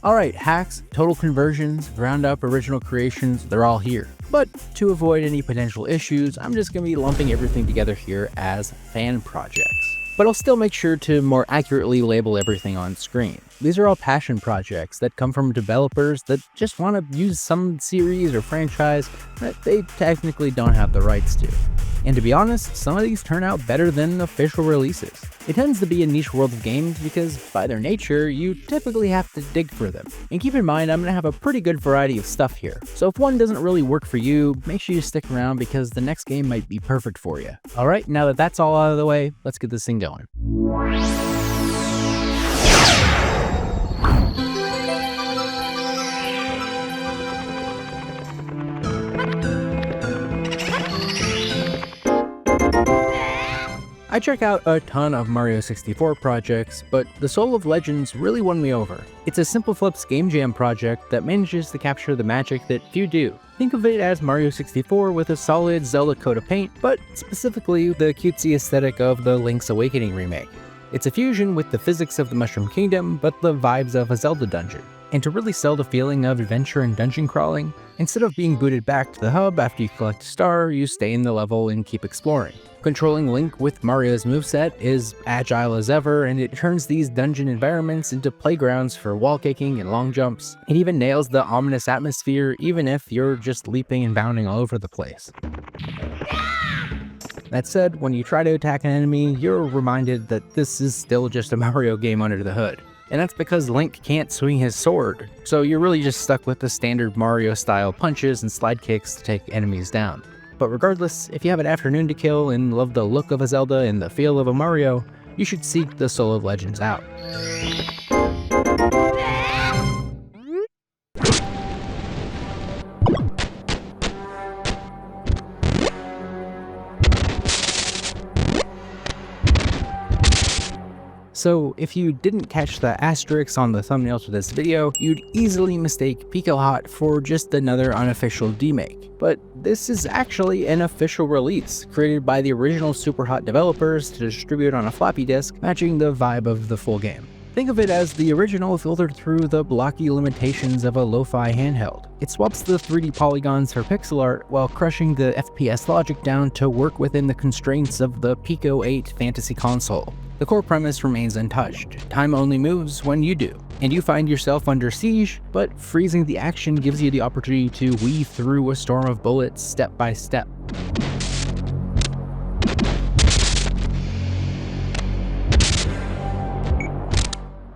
Alright, hacks, total conversions, ground up original creations, they're all here. But to avoid any potential issues, I'm just going to be lumping everything together here as fan projects. But I'll still make sure to more accurately label everything on screen. These are all passion projects that come from developers that just want to use some series or franchise that they technically don't have the rights to. And to be honest, some of these turn out better than official releases. It tends to be a niche world of games because, by their nature, you typically have to dig for them. And keep in mind, I'm going to have a pretty good variety of stuff here. So if one doesn't really work for you, make sure you stick around because the next game might be perfect for you. Alright, now that that's all out of the way, let's get this thing going. I check out a ton of Mario 64 projects, but the Soul of Legends really won me over. It's a Simple Flips game jam project that manages to capture the magic that few do. Think of it as Mario 64 with a solid Zelda coat of paint, but specifically the cutesy aesthetic of the Link's Awakening remake. It's a fusion with the physics of the Mushroom Kingdom, but the vibes of a Zelda dungeon. And to really sell the feeling of adventure and dungeon crawling, instead of being booted back to the hub after you collect a star, you stay in the level and keep exploring. Controlling Link with Mario's moveset is agile as ever, and it turns these dungeon environments into playgrounds for wall kicking and long jumps. It even nails the ominous atmosphere, even if you're just leaping and bounding all over the place. That said, when you try to attack an enemy, you're reminded that this is still just a Mario game under the hood. And that's because Link can't swing his sword, so you're really just stuck with the standard Mario-style punches and slide kicks to take enemies down. But regardless, if you have an afternoon to kill and love the look of a Zelda and the feel of a Mario, you should seek the Soul of Legends out. So if you didn't catch the asterisks on the thumbnail to this video, you'd easily mistake Picohot for just another unofficial demake. But this is actually an official release, created by the original Superhot developers to distribute on a floppy disk, matching the vibe of the full game. Think of it as the original filtered through the blocky limitations of a lo-fi handheld. It swaps the 3D polygons for pixel art while crushing the FPS logic down to work within the constraints of the Pico 8 fantasy console. The core premise remains untouched. Time only moves when you do, and you find yourself under siege, but freezing the action gives you the opportunity to weave through a storm of bullets step by step.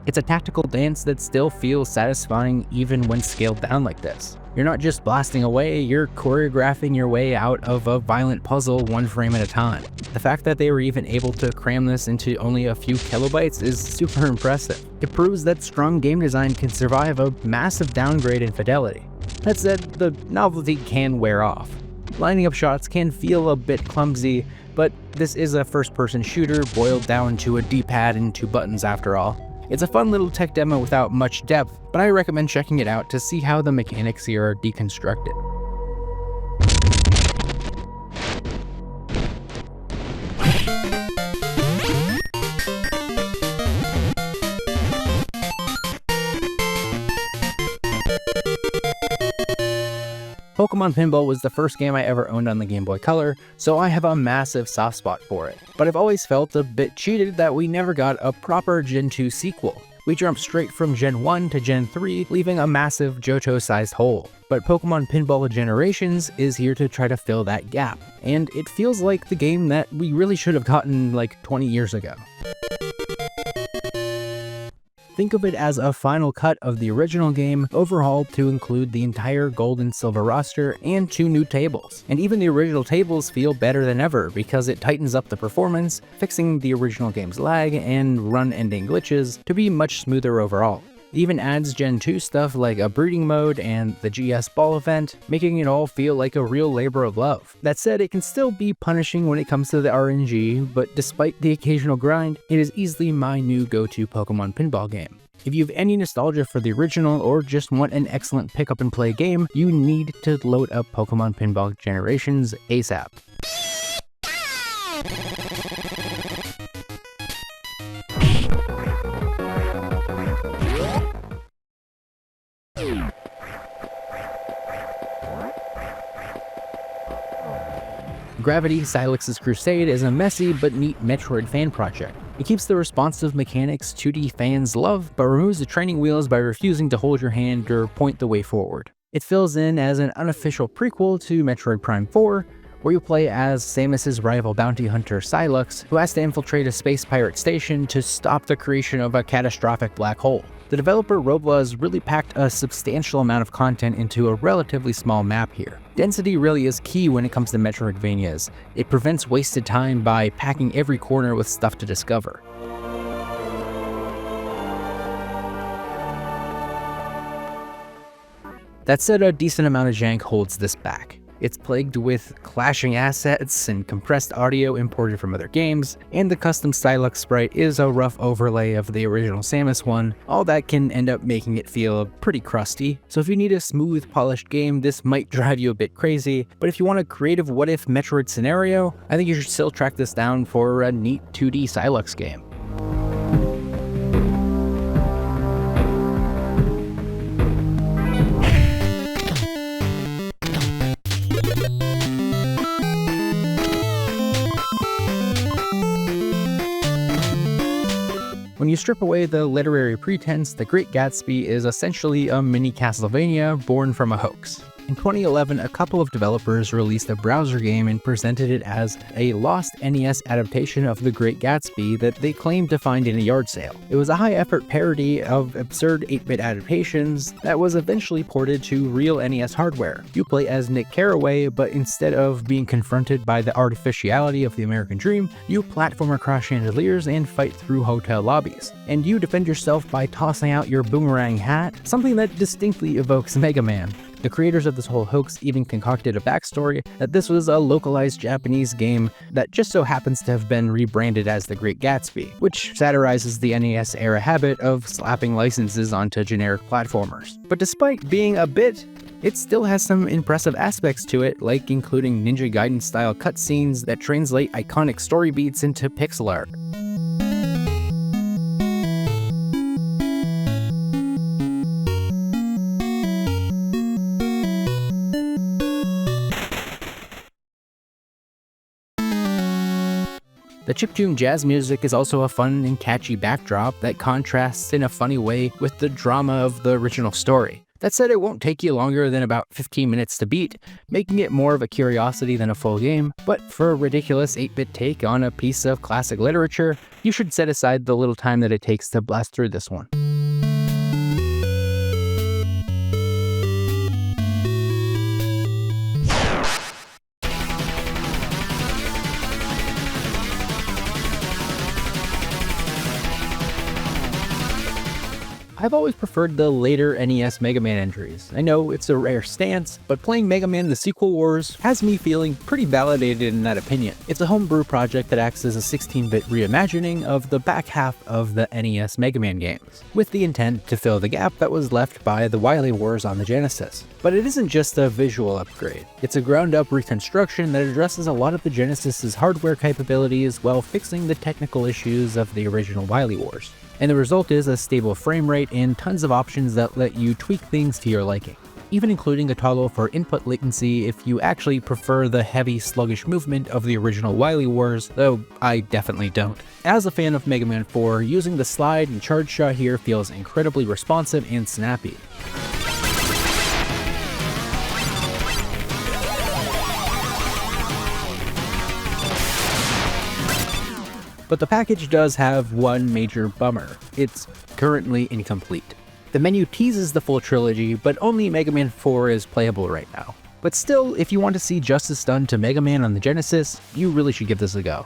It's a tactical dance that still feels satisfying even when scaled down like this. You're not just blasting away, you're choreographing your way out of a violent puzzle one frame at a time. The fact that they were even able to cram this into only a few kilobytes is super impressive. It proves that strong game design can survive a massive downgrade in fidelity. That said, the novelty can wear off. Lining up shots can feel a bit clumsy, but this is a first-person shooter boiled down to a D-pad and 2 buttons after all. It's a fun little tech demo without much depth, but I recommend checking it out to see how the mechanics here are deconstructed. Pokemon Pinball was the first game I ever owned on the Game Boy Color, so I have a massive soft spot for it. But I've always felt a bit cheated that we never got a proper Gen 2 sequel. We jumped straight from Gen 1 to Gen 3, leaving a massive Johto-sized hole. But Pokemon Pinball Generations is here to try to fill that gap, and it feels like the game that we really should have gotten like 20 years ago. Think of it as a final cut of the original game, overhauled to include the entire gold and silver roster and 2 new tables. And even the original tables feel better than ever because it tightens up the performance, fixing the original game's lag and run-ending glitches to be much smoother overall. It even adds Gen 2 stuff like a breeding mode and the GS ball event, making it all feel like a real labor of love. That said, it can still be punishing when it comes to the RNG, but despite the occasional grind, it is easily my new go-to Pokemon Pinball game. If you have any nostalgia for the original or just want an excellent pick-up-and-play game, you need to load up Pokemon Pinball Generations ASAP. Gravity, Sylux's Crusade is a messy but neat Metroid fan project. It keeps the responsive mechanics 2D fans love, but removes the training wheels by refusing to hold your hand or point the way forward. It fills in as an unofficial prequel to Metroid Prime 4, where you play as Samus's rival bounty hunter Sylux, who has to infiltrate a space pirate station to stop the creation of a catastrophic black hole. The developer Roblox really packed a substantial amount of content into a relatively small map here. Density really is key when it comes to Metroidvanias. It prevents wasted time by packing every corner with stuff to discover. That said, a decent amount of jank holds this back. It's plagued with clashing assets and compressed audio imported from other games, and the custom Sylux sprite is a rough overlay of the original Samus one. All that can end up making it feel pretty crusty, so if you need a smooth, polished game, this might drive you a bit crazy, but if you want a creative what-if Metroid scenario, I think you should still track this down for a neat 2D Sylux game. When you strip away the literary pretense, The Great Gatsby is essentially a mini Castlemania born from a hoax. In 2011, a couple of developers released a browser game and presented it as a lost NES adaptation of The Great Gatsby that they claimed to find in a yard sale. It was a high-effort parody of absurd 8-bit adaptations that was eventually ported to real NES hardware. You play as Nick Carraway, but instead of being confronted by the artificiality of the American dream, you platform across chandeliers and fight through hotel lobbies. And you defend yourself by tossing out your boomerang hat, something that distinctly evokes Mega Man. The creators of this whole hoax even concocted a backstory that this was a localized Japanese game that just so happens to have been rebranded as The Great Gatsby, which satirizes the NES-era habit of slapping licenses onto generic platformers. But despite being a bit, it still has some impressive aspects to it, like including Ninja Gaiden-style cutscenes that translate iconic story beats into pixel art. The chiptune jazz music is also a fun and catchy backdrop that contrasts in a funny way with the drama of the original story. That said, it won't take you longer than about 15 minutes to beat, making it more of a curiosity than a full game, but for a ridiculous 8-bit take on a piece of classic literature, you should set aside the little time that it takes to blast through this one. I've always preferred the later NES Mega Man entries. I know it's a rare stance, but playing Mega Man The Sequel Wars has me feeling pretty validated in that opinion. It's a homebrew project that acts as a 16-bit reimagining of the back half of the NES Mega Man games, with the intent to fill the gap that was left by the Wily Wars on the Genesis. But it isn't just a visual upgrade. It's a ground-up reconstruction that addresses a lot of the Genesis's hardware capabilities while fixing the technical issues of the original Wily Wars. And the result is a stable frame rate and tons of options that let you tweak things to your liking, even including a toggle for input latency if you actually prefer the heavy, sluggish movement of the original Wily Wars, though I definitely don't. As a fan of Mega Man 4, using the slide and charge shot here feels incredibly responsive and snappy. But the package does have one major bummer. It's currently incomplete. The menu teases the full trilogy, but only Mega Man 4 is playable right now. But still, if you want to see justice done to Mega Man on the Genesis, you really should give this a go.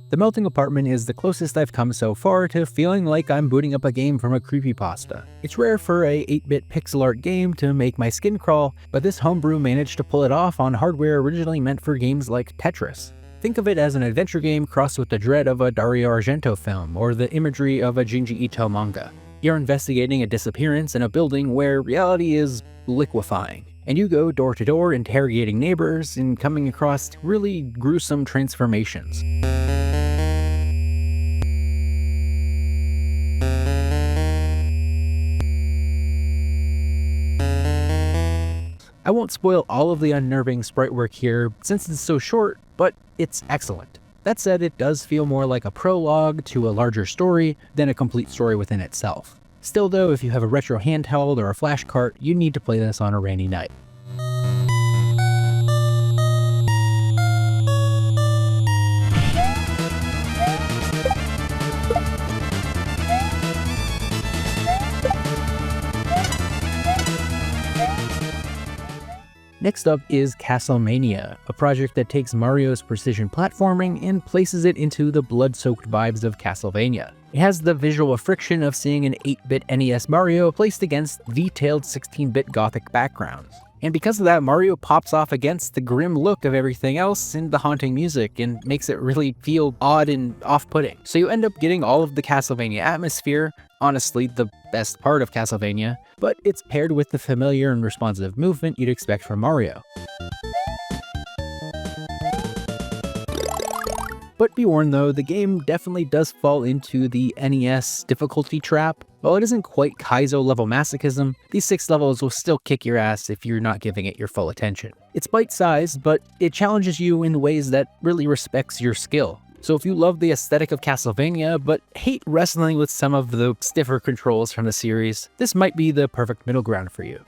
The Melting Apartment is the closest I've come so far to feeling like I'm booting up a game from a creepypasta. It's rare for a 8-bit pixel art game to make my skin crawl, but this homebrew managed to pull it off on hardware originally meant for games like Tetris. Think of it as an adventure game crossed with the dread of a Dario Argento film or the imagery of a Junji Ito manga. You're investigating a disappearance in a building where reality is liquefying. and you go door to door interrogating neighbors and coming across really gruesome transformations. I won't spoil all of the unnerving sprite work here since it's so short, but it's excellent. That said, it does feel more like a prologue to a larger story than a complete story within itself. Still though, if you have a retro handheld or a flash cart, you need to play this on a rainy night. Next up is Castlemania, a project that takes Mario's precision platforming and places it into the blood-soaked vibes of Castlevania. It has the visual friction of seeing an 8-bit NES Mario placed against detailed 16-bit Gothic backgrounds. And because of that, Mario pops off against the grim look of everything else and the haunting music and makes it really feel odd and off-putting. So you end up getting all of the Castlevania atmosphere, honestly the best part of Castlevania, but it's paired with the familiar and responsive movement you'd expect from Mario. But be warned though, the game definitely does fall into the NES difficulty trap. While it isn't quite Kaizo level masochism, these 6 levels will still kick your ass if you're not giving it your full attention. It's bite-sized, but it challenges you in ways that really respects your skill. So if you love the aesthetic of Castlevania, but hate wrestling with some of the stiffer controls from the series, this might be the perfect middle ground for you.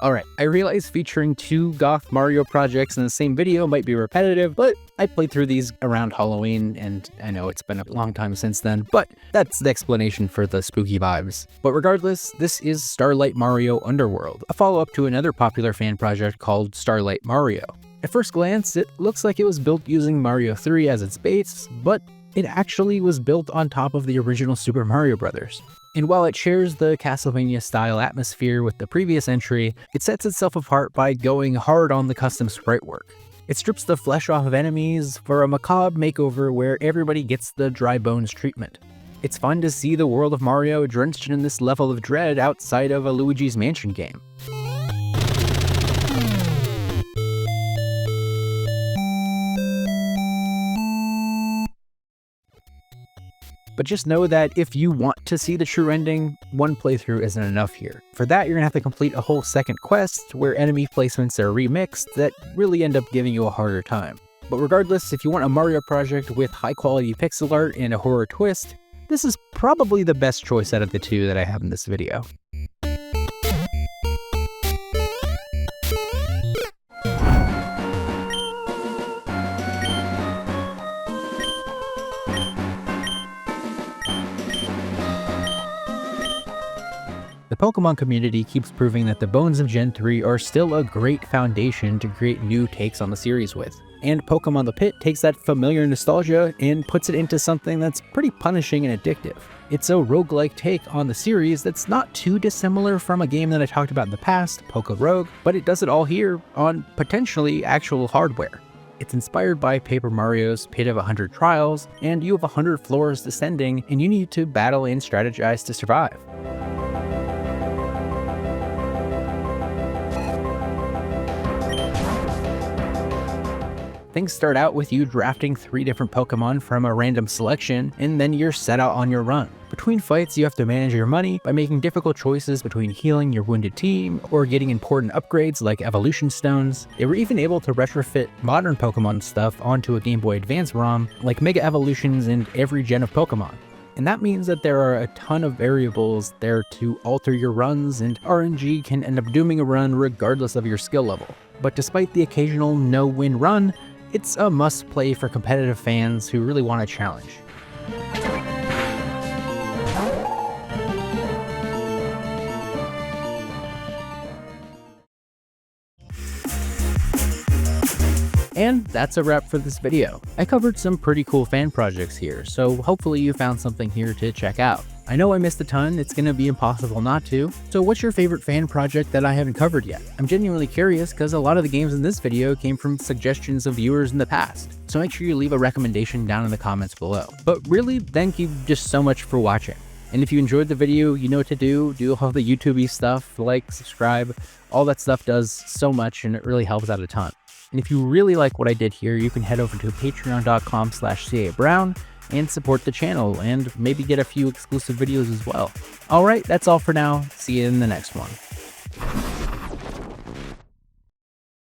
Alright, I realize featuring 2 goth Mario projects in the same video might be repetitive, but I played through these around Halloween, and I know it's been a long time since then, but that's the explanation for the spooky vibes. But regardless, this is Starlight Mario Underworld, a follow-up to another popular fan project called Starlight Mario. At first glance, it looks like it was built using Mario 3 as its base, but it actually was built on top of the original Super Mario Bros. And while it shares the Castlevania-style atmosphere with the previous entry, it sets itself apart by going hard on the custom sprite work. It strips the flesh off of enemies for a macabre makeover where everybody gets the dry bones treatment. It's fun to see the world of Mario drenched in this level of dread outside of a Luigi's Mansion game. But just know that if you want to see the true ending, one playthrough isn't enough here. For that, you're gonna have to complete a whole second quest where enemy placements are remixed that really end up giving you a harder time. But regardless, if you want a Mario project with high quality pixel art and a horror twist, this is probably the best choice out of the 2 that I have in this video. The Pokemon community keeps proving that the bones of Gen 3 are still a great foundation to create new takes on the series with. And Pokemon The Pit takes that familiar nostalgia and puts it into something that's pretty punishing and addictive. It's a roguelike take on the series that's not too dissimilar from a game that I talked about in the past, Poké Rogue, but it does it all here on potentially actual hardware. It's inspired by Paper Mario's Pit of 100 Trials, and you have 100 floors descending, and you need to battle and strategize to survive. Things start out with you drafting 3 different Pokemon from a random selection, and then you're set out on your run. Between fights, you have to manage your money by making difficult choices between healing your wounded team or getting important upgrades like Evolution Stones. They were even able to retrofit modern Pokemon stuff onto a Game Boy Advance ROM, like Mega Evolutions in every gen of Pokemon. And that means that there are a ton of variables there to alter your runs, and RNG can end up dooming a run regardless of your skill level. But despite the occasional no-win run, it's a must-play for competitive fans who really want a challenge. And that's a wrap for this video. I covered some pretty cool fan projects here, so hopefully you found something here to check out. I know I missed a ton, it's gonna be impossible not to. So what's your favorite fan project that I haven't covered yet? I'm genuinely curious because a lot of the games in this video came from suggestions of viewers in the past. So make sure you leave a recommendation down in the comments below. But really, thank you just so much for watching. And if you enjoyed the video, you know what to do. Do all the YouTube-y stuff, like, subscribe. All that stuff does so much and it really helps out a ton. And if you really like what I did here, you can head over to patreon.com/C.A.Brown and support the channel and maybe get a few exclusive videos as well. Alright, that's all for now. See you in the next one.